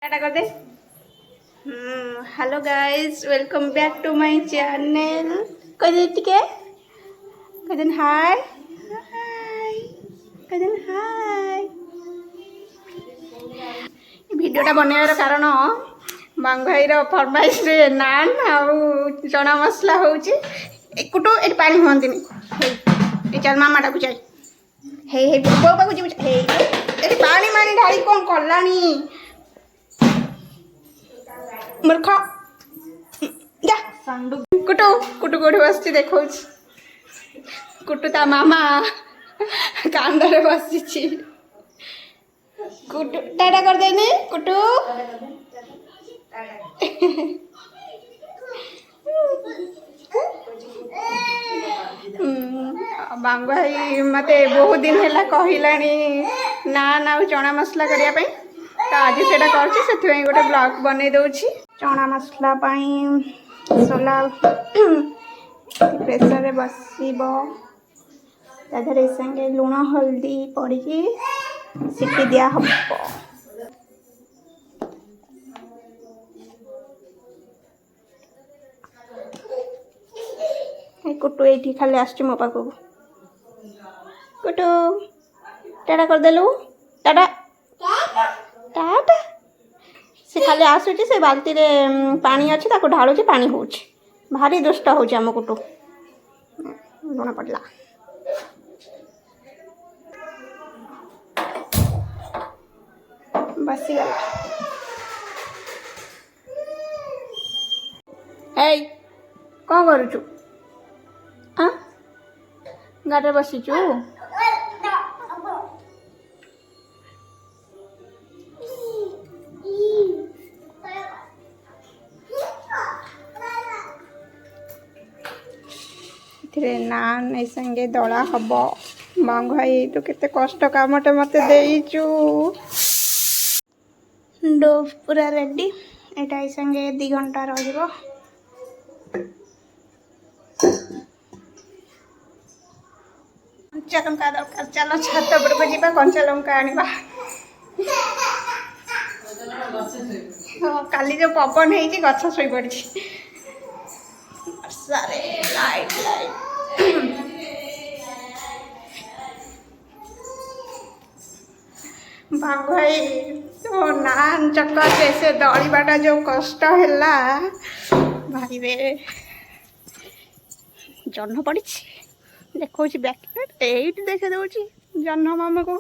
टाटा कर दे। Hello guys, welcome back to my channel. कदिन के कदिन हाय हाय कदिन हाय। भिडियोटा बनैबार कारण बांग भाईर फरमाइश रे नान आउ चना मसला होउची। कुटु एट पानी होंदिनी ए चल मामा डाकु जाई। हे हे बो बाकु जी हे एट पानी मानी ढाली कोन करलानी मूर्ख जा। कुटु कुटु कोठी बसची देखौ। कुटु ता मामा कांदरे बसची। कुटु टाटा कर देनी कुटु। बांग भाई मते बहुत दिन है कहलानी नान आउ चना मसला करिया पई, तो आज सेटा करछि। सेथि गोटे ब्लॉग बनै दउछि। चना मसला पई सोला प्रेसर रे बसिबो। ताधरे संगे लुण हल्दी पड़ी सिटी दिया हबो। कुटु एठी खाली आछी मो पाखु। कुटु टाटा कर देलु। टाटा टाटा। से खाली आसुची से बाल्टी रे पानी अच्छी ताको ढालुची पानी होउची। भारी दुष्ट होउची हम कुटु। लुण पड़ला बसी गला। ए कौन करूचु? हाँ गाड़े बसीचु। नान ए संगे दला हब। बांग भाई तू केते कष्ट कामटे मते देइचु। डो पूरा रेडी। एटा ए संगे 2 घंटा रहिबो। कंचा लंका दरकार। चलो छात पर को जीवा कंचा लंका आनिबा। काली जो पवन है गछ शोई पड़ी। सारे लाइट लाइट बांग भाई तो नान चक्कर जैसे दौड़ाटा जो कष्ट है भाई रे। जन्न पड़ी देखो बैक एट देखे दूची जन्न मामा को।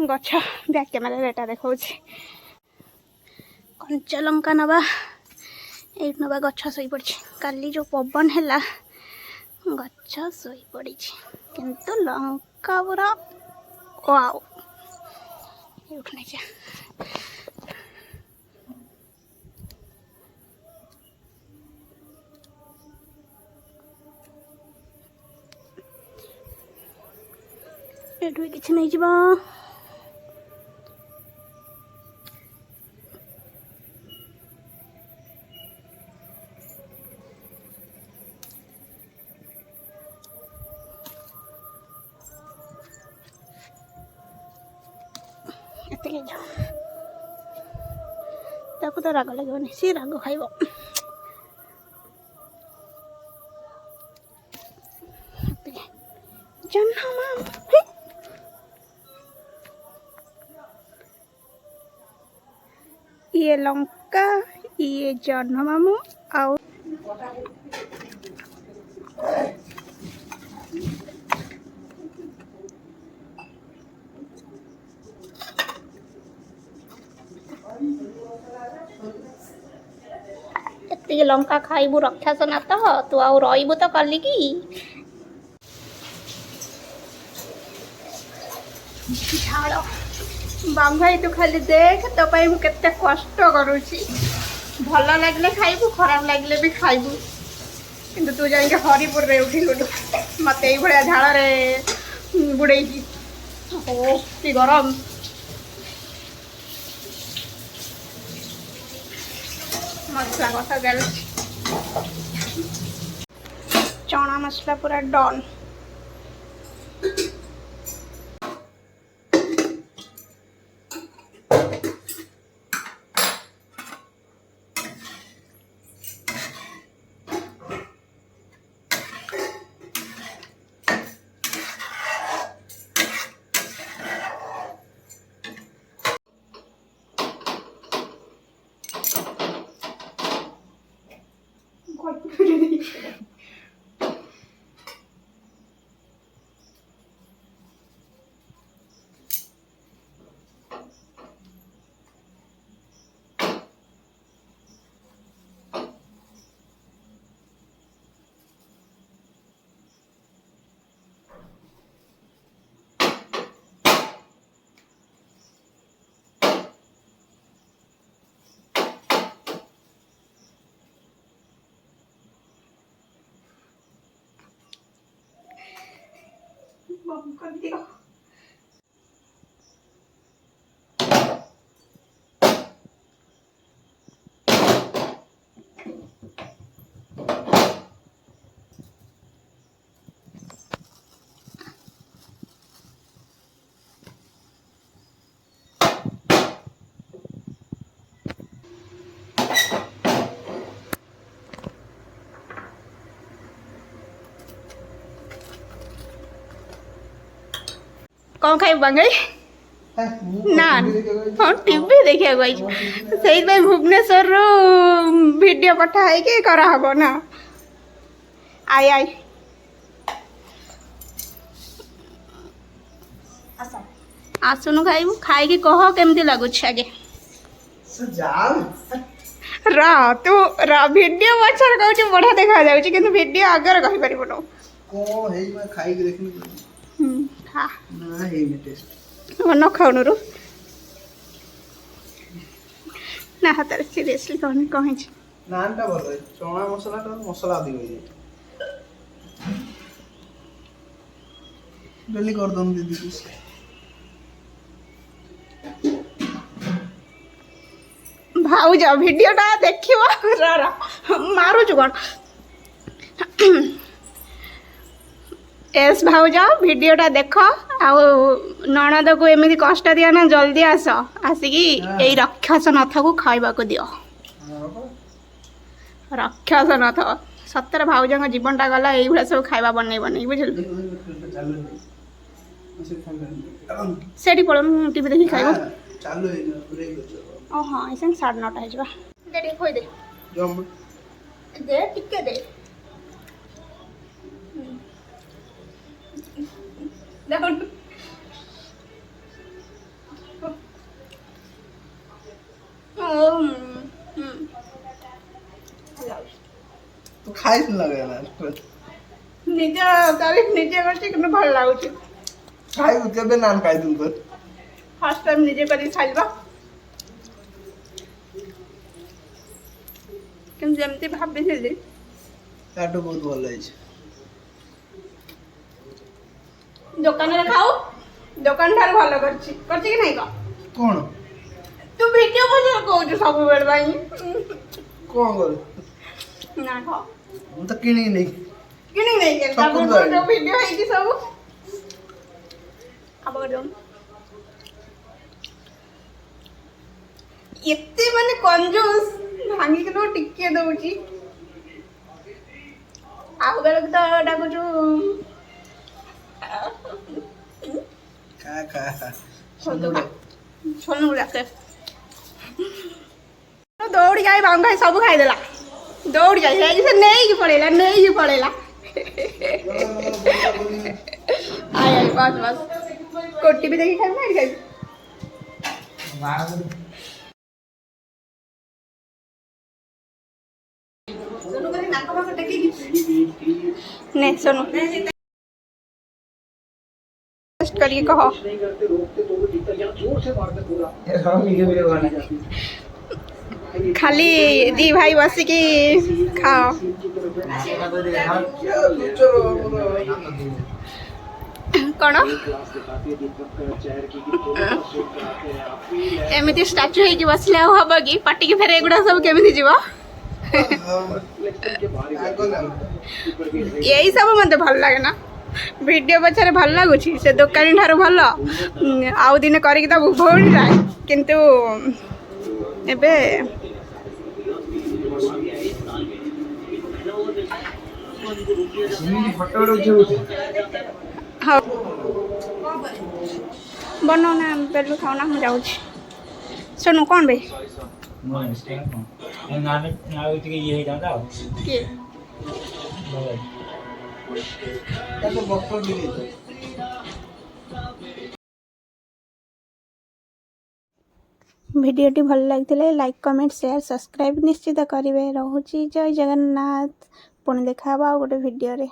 गछ बैक कैमेरा एटा देखा कंचा लंका नवा ये नवा गछ शोई पड़ी। काली जो पवन है गछ शोई पड़ी किंतु लंका पूरा वाओ उठने जा। एठू किछ नहीं जीवा। ताको तो राग लगे सी राग खाइब। ये लंका ये जन्म मामू आउ ये लंका खाइबू रक्षास ना तो तू आउ रहीबू तो कल की झाड़। बांग भाई तू खाली देख तो पाई मु केते कष्ट करूची। भल लगले खाइबू खराब लगले भी खाइबू किंतु तू जाके हरिपुर रे उठी गलु मत ये भाया झाड़ रे बुड़े ओ कि गरम। मसला कसा गल चना मसला पूरा डन। बंद कर दियो। कौन खाई बंगाई ना हाँ टीवी देखा से भुवनेश्वर वीडियो पठाई कि कराहब ना आई आई आसुनु खाइबू खाई कह केमती लगुच आगे रा तू रा वीडियो पछर कहू बढ़िया देखा जाउची किंतु वीडियो आगर कहि परिबनो को हेई मैं खाई के देखनी खा ना हेई में टेस्ट न खाउनु रु ना हातर सीरियसली कहनी कहि छी नान टा भलो चना मसाला टा मसाला अधिक होई जल्दी कर दम दीदी कुछ भाऊ जाओ वीडियो टा देखियो रा रा मारू जुगन एस भाऊ जाओ वीडियो टा देख आउ ननद को एमती कष्ट दिया ना जल्दी आस आसिकी यही राक्षस नाथ को खाइबा को दियो राक्षस नाथ सतर भाऊजा जीवन टा गला यही भाया सब खाइबा बनई बनई बुझल सेठी पड़ टीवी देखी खाइबो चालू है ना ब्रेक ओ हाँ ऐसे 9:30 है जबा दे दे खोई दे जम दे टिके दे देखो तो खाइस लगे ना निजे तारीफ निजे करछि कि भल लागुछि खाइ केबे नान खाइ दूं तो फर्स्ट टाइम निजे करी खाइबा केम जेमती भाबिथिली ताटो बहुत भल है दुकान रे खाऊ दुकान ठार भल करछि कि नहीं का कोन तू वीडियो बजे कहू सब बेल भाई कोन कर ना खा हम तो किनी नहीं किनी नहीं के सब जो वीडियो है कि सब अब कर दम एते माने कंजूस भांगी के टिके दउची आउ बेलक तो डाकू खा छोनू डाके दौड़ जाए भांगा सब खाई देला दौड़ जाए से नहीं पड़ेला आय आय बस बस कोटी भी देखी खाई नहीं खाई नहीं सुनो टेस्ट करिए कहो खाली दी भाई बसिकी खाओ कौन एमती स्टाच्यू होगी बसले हम कि पाटी की फेर एगुड़ा सब केमी जीव यही सब मत भल लगे ना वीडियो पछारे भल लगुच से दुकानी ठार भल आउ दिन करके तो भौणीरा किंतु एबे हाँ बनो ना बेलू खाओ ना हम जाऊँ सुनो कौन भाई भिडियोटी भल लगी लाइक कमेंट शेयर सब्सक्राइब निश्चित करेंगे। रोची जय जगन्नाथ पुणी देखा गोटे भिडियो रे।